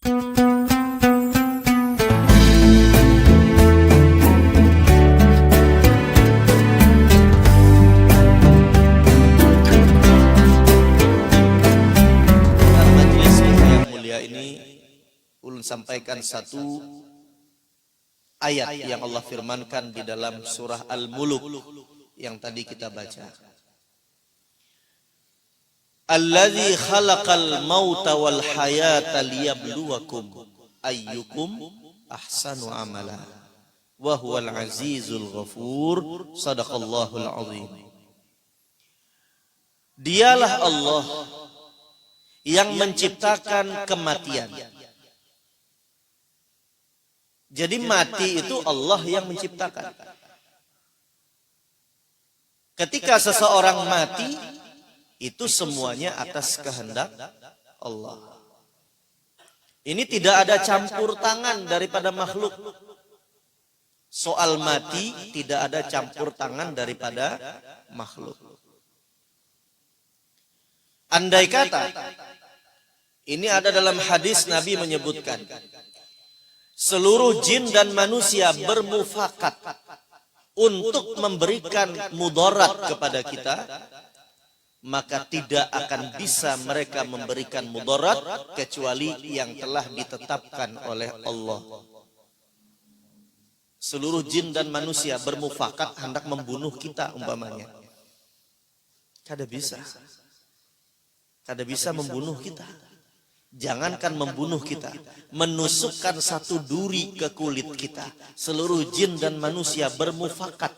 Majelis yang mulia ini ulun sampaikan satu ayat yang Allah firmankan di dalam surah Al-Mulk yang tadi kita baca. Allazi khalaqal mauta wal hayata liyabluwakum ayyukum ahsanu amala wa huwal azizul ghafur. Sadaqallahul azim. Dialah Allah yang menciptakan kematian. Jadi mati itu Allah yang menciptakan. Ketika seseorang mati, itu semuanya atas kehendak Allah. Ini tidak ada campur tangan daripada makhluk. Soal mati tidak ada campur tangan daripada makhluk. Andai kata, ini ada dalam hadis Nabi menyebutkan, seluruh jin dan manusia bermufakat untuk memberikan mudarat kepada kita, maka tidak akan bisa mereka memberikan mudarat kecuali yang telah ditetapkan oleh Allah. Seluruh jin dan manusia bermufakat hendak membunuh kita umpamanya. Kada bisa. Kada bisa membunuh kita. Jangankan membunuh kita, menusukkan satu duri ke kulit kita. Seluruh jin dan manusia bermufakat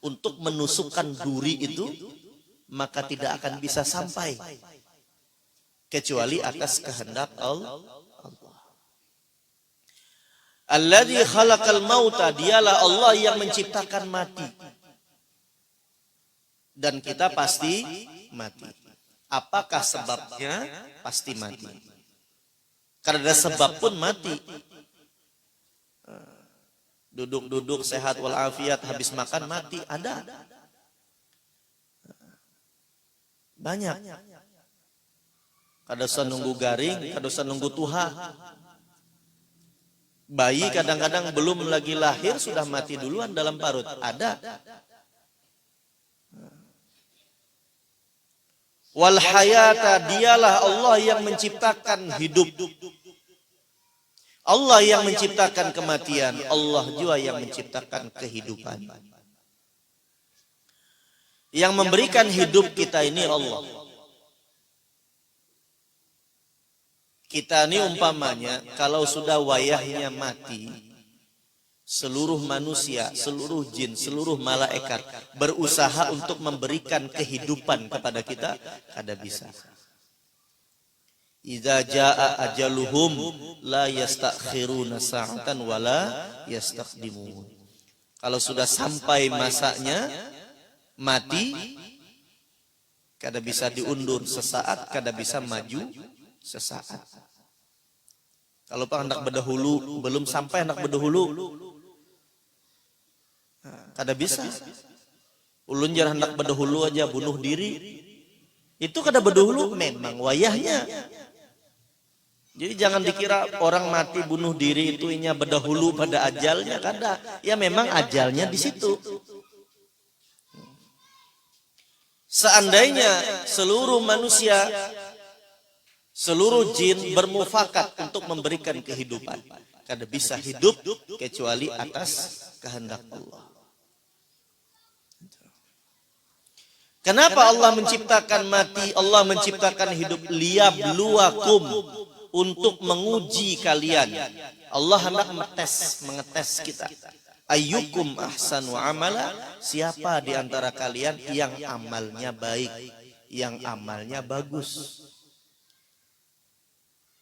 untuk menusukkan duri itu, maka tidak akan bisa sampai kecuali atas kehendak Allah. Alladzi khalaqal mauta, dialah Allah yang menciptakan mati. Dan kita pasti mati. Apakah sebabnya? Pasti mati. Karena sebab pun mati. Duduk-duduk sehat walafiat, habis makan mati, ada. Banyak. Kadang nunggu garing, kadang nunggu tuha. Bayi kadang-kadang belum lagi lahir sudah mati duluan dalam parut. Ada. Wal hayata, dialah Allah yang menciptakan hidup. Allah yang menciptakan kematian. Allah juga yang menciptakan kehidupan. Yang memberikan hidup kita ini Allah. Kita ini umpamanya kalau sudah wayahnya mati, seluruh manusia, seluruh jin, seluruh malaikat berusaha untuk memberikan kehidupan kepada kita, kada bisa. Idza jaa ajaluhum la yastakhiruna sa'atan wala yastaqdimun. Kalau sudah sampai masanya mati, kada bisa diundur sesaat, kada bisa maju sesaat. Kalau pak hendak berdahulu, belum sampai hendak berdahulu, kada bisa. Ulun jangan hendak berdahulu aja bunuh diri, itu kada berdahulu, memang wayahnya. Jadi jangan dikira orang mati bunuh diri itu inya berdahulu pada ajalnya, kada. Ya memang ajalnya di situ. Seandainya seluruh manusia, seluruh jin bermufakat untuk memberikan kehidupan, kada bisa hidup kecuali atas kehendak Allah. Kenapa Allah menciptakan mati, Allah menciptakan hidup? Liyabluwakum, untuk menguji kalian. Allah hendak mengetes kita. Ayyukum ahsanu amala, siapa di antara kalian yang amalnya baik, yang amalnya bagus.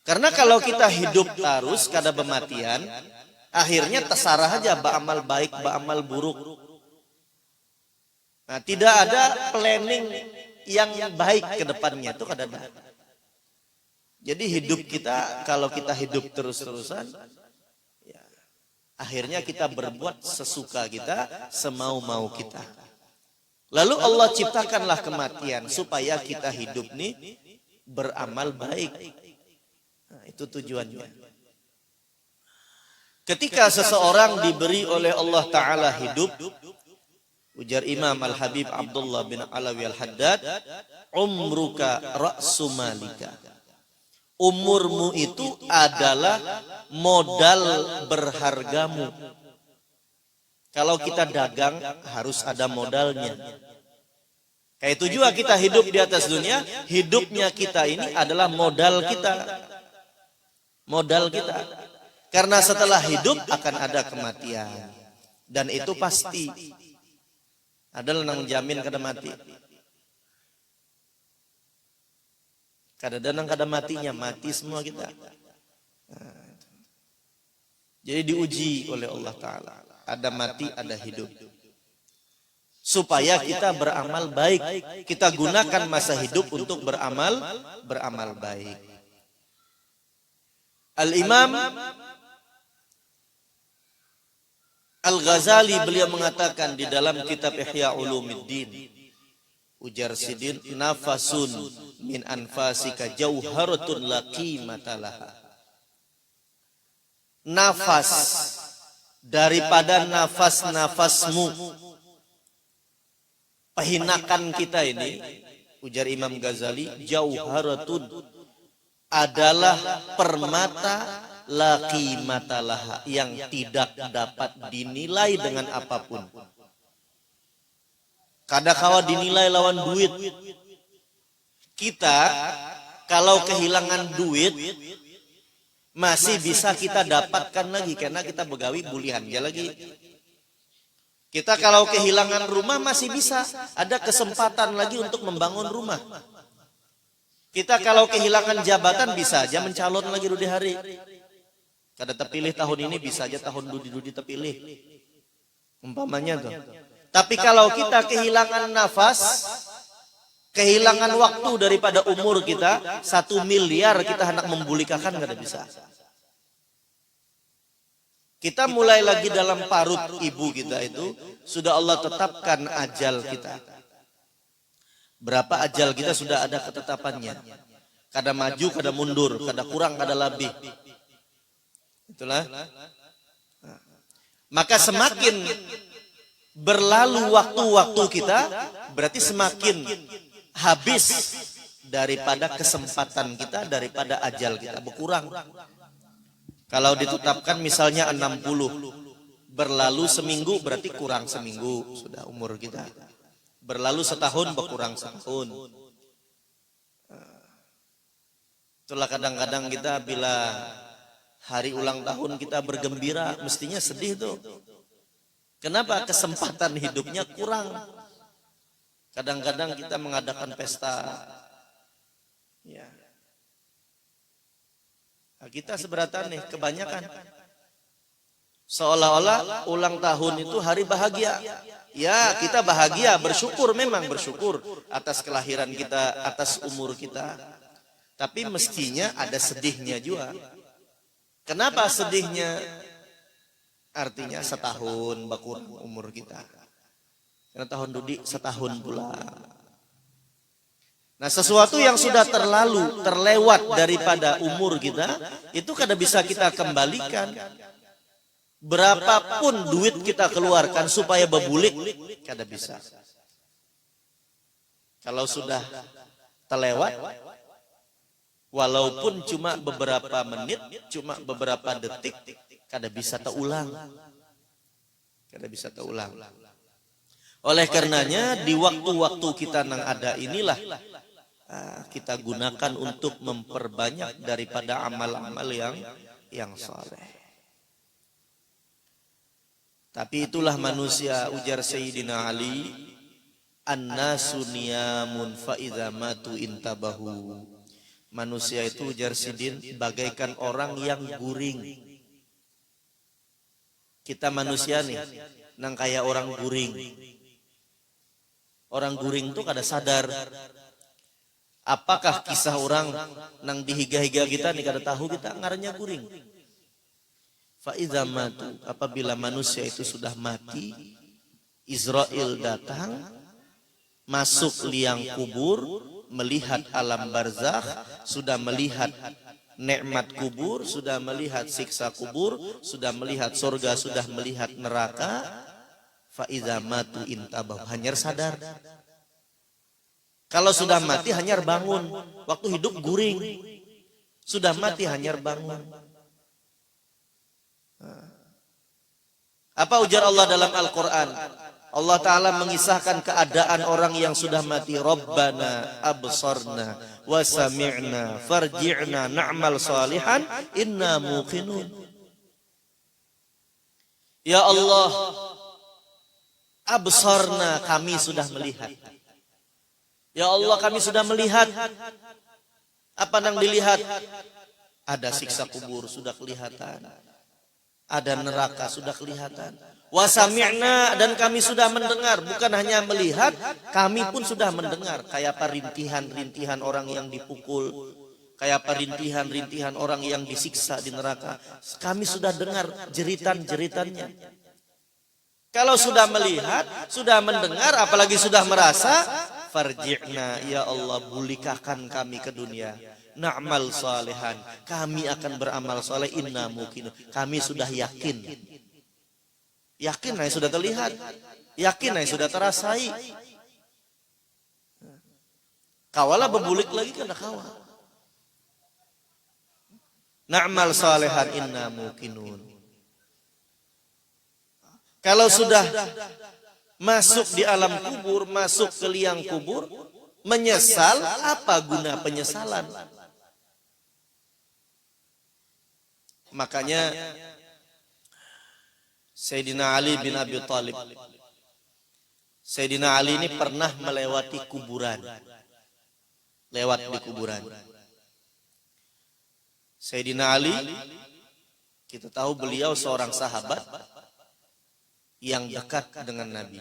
Karena kalau kita hidup terus kada bematian, akhirnya terserah aja beramal baik, beramal buruk. Nah, tidak ada planning yang baik ke depannya, itu kada ada. Jadi hidup kita, kalau kita hidup terus-terusan, ya, akhirnya kita berbuat sesuka kita, semau-mau kita. Lalu Allah ciptakanlah kematian supaya kita hidup nih beramal baik. Nah, itu tujuannya. Ketika seseorang diberi oleh Allah Ta'ala hidup, ujar Imam Al-Habib Abdullah bin Alawi Al-Haddad, umruka ra'su malika. Umurmu itu adalah modal berhargamu. Kalau kita dagang harus ada modalnya. Kayak itu juga kita hidup di atas dunia, hidupnya kita ini adalah modal kita. Modal kita. Karena setelah hidup akan ada kematian. Dan itu pasti. Adalah nang jamin kada mati. Kadang-kadang kada matinya, mati semua kita. Nah, jadi diuji oleh Allah Ta'ala. Ada mati, ada hidup. Supaya kita beramal baik. Kita gunakan masa hidup untuk beramal baik. Al-Imam Al-Ghazali beliau mengatakan di dalam kitab Ihya Ulumuddin, ujar Sidin, nafasun min anfasika jauharatun la qimata laha. Nafas daripada nafas-nafasmu, pehinakan kita ini, ujar Imam Ghazali, jauharatun adalah permata la qimata laha, yang tidak dapat dinilai dengan apapun. Kadang-kala dinilai lawan duit. Kita kalau kehilangan duit masih bisa kita dapatkan lagi karena kita begawi bulihan aja lagi. Kita kalau kehilangan rumah masih bisa ada kesempatan lagi untuk membangun rumah. Kita kalau kehilangan jabatan bisa aja mencalon lagi di hari. Kada terpilih tahun ini bisa aja tahun dudi terpilih. Umpamanya tuh. Tapi kalau kita kehilangan nafas, kehilangan waktu daripada umur kita, 1 miliar kita hendak membulikakan kada bisa. Kita mulai lagi dalam parut ibu kita itu, sudah Allah tetapkan ajal kita. Berapa ajal kita sudah ada ketetapannya. Kada maju, kada mundur, kada kurang, kada lebih. Itulah. Maka semakin berlalu waktu-waktu kita, berarti semakin habis daripada kesempatan kita, daripada ajal kita berkurang. Kalau ditetapkan misalnya 60, berlalu seminggu berarti kurang seminggu sudah umur kita. Berlalu setahun berkurang setahun. Itulah kadang-kadang kita bila hari ulang tahun kita bergembira, mestinya sedih tuh. Kenapa? Kesempatan hidupnya kurang. Kadang-kadang kita mengadakan pesta. Ya. Nah, kita seberatan nih, kebanyakan. Seolah-olah ulang tahun itu hari bahagia. Ya, kita bahagia, bersyukur, memang bersyukur atas kelahiran kita, atas umur kita. Tapi mestinya ada sedihnya juga. Kenapa sedihnya? Artinya setahun berkurang umur kita. Karena tahun dudi setahun pula. Nah, sesuatu yang sudah terlewat daripada umur kita, itu kada bisa kita kembalikan. Berapapun duit kita keluarkan supaya berbulik, kada bisa. Kalau sudah terlewat, walaupun cuma beberapa menit, cuma beberapa detik, kada bisa terulang. Kada bisa terulang. Oleh karenanya di waktu-waktu kita nang ada inilah kita gunakan untuk memperbanyak daripada amal-amal yang saleh. Tapi itulah manusia, ujar Sayyidina Ali, an-nasu niyamun fa idza matu intabahu. Manusia itu, ujar Sidin, bagaikan orang yang guring. Kita manusia nih, nang kayak orang guring. Orang guring itu kada sadar. Apakah kisah orang nang dihiga-higa kita nih kada tahu kita ngarannya guring. Fa idza matu, apabila manusia itu sudah mati, Israel datang, masuk liang kubur, melihat alam barzakh, sudah melihat nikmat kubur, sudah melihat siksa kubur, sudah melihat surga, sudah melihat neraka. Fa iza matu intabahu, hanyar sadar. Kalau sudah mati hanyar bangun. Waktu hidup guring. Sudah mati hanyar bangun. Apa ujar Allah dalam Al-Quran? Allah Ta'ala mengisahkan keadaan orang yang sudah mati. Rabbana absarna wa sami'na farji'na na'mal salihan inna muqinun. Ya Allah, absarna, kami sudah melihat. Ya Allah, kami sudah melihat. Apa yang dilihat? Ada siksa kubur sudah kelihatan. Ada neraka sudah kelihatan. Wasami'na, dan kami sudah mendengar. Bukan hanya melihat, kami pun sudah mendengar. Kayak apa rintihan-rintihan orang yang dipukul. Kayak apa rintihan-rintihan orang yang disiksa di neraka. Kami sudah dengar jeritan-jeritannya. Kalau sudah melihat, sudah mendengar, apalagi sudah merasa, farji'na, ya Allah, bulikahkan kami ke dunia. Na'mal salihan, kami akan beramal saleh, inna muqinun. Kami sudah yakin. Yakin yang sudah terlihat. Yakin yang sudah terasai. Kawalah berbulik lagi karena kawal. Na'mal salihan, inna muqinun. Kalau sudah masuk di alam kubur, masuk ke liang kubur, menyesal, apa guna penyesalan? Makanya Sayyidina Ali bin Abi Thalib, Sayyidina Ali ini pernah melewati kuburan. Lewat di kuburan. Sayyidina Ali, kita tahu beliau seorang sahabat yang dekat dengan Nabi.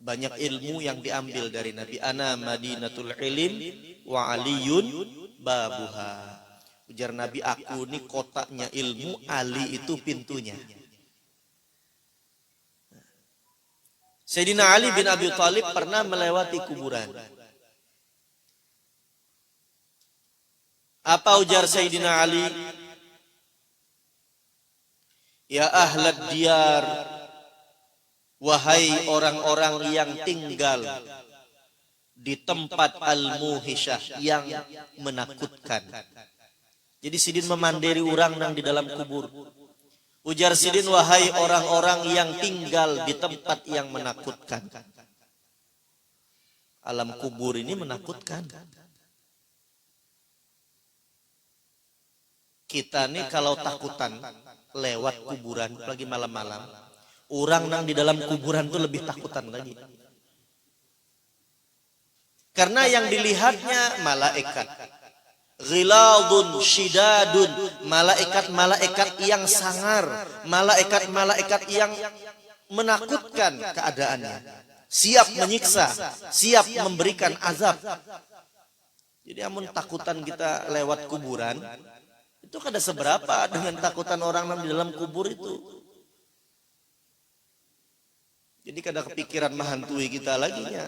Banyak ilmu yang diambil dari Nabi. Ana madinatul ilim wa aliyun babuha. Ujar Nabi, aku ini kotaknya ilmu, Ali itu pintunya. Sayyidina Ali bin Abi Thalib pernah melewati kuburan. Apa ujar Sayyidina Ali? Ya ahlad diyar, wahai orang-orang yang tinggal di tempat al-muhisyah, yang menakutkan. Jadi sidin memandiri orang nang di dalam kubur. Ujar sidin, wahai orang-orang yang tinggal di tempat yang menakutkan. Alam kubur ini menakutkan. Kita nih kalau takutan lewat kuburan, lagi malam-malam, orang nang di dalam kuburan tuh lebih takutan lagi. Karena yang dilihatnya malaikat. Ghiladun syidadun, malaikat-malaikat yang sangar, malaikat-malaikat yang menakutkan keadaannya, siap menyiksa, siap memberikan azab. Jadi amun takutan kita lewat kuburan, itu kada seberapa dengan takutan orang di dalam kubur itu. Jadi kada kepikiran mahantui kita lagi nya.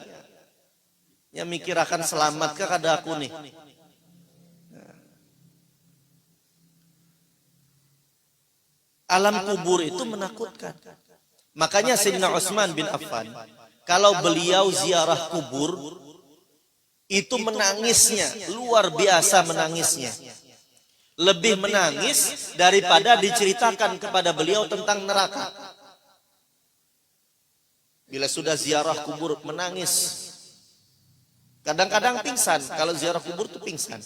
Ya mikir akan selamat kah kada aku nih. Alam kubur itu menakutkan. Makanya Sayyidina Utsman bin Affan, kalau beliau ziarah kubur, itu menangisnya, luar biasa menangisnya. Lebih menangis daripada diceritakan kepada beliau tentang neraka. Bila sudah ziarah kubur, menangis. Kadang-kadang pingsan, kalau ziarah kubur itu pingsan.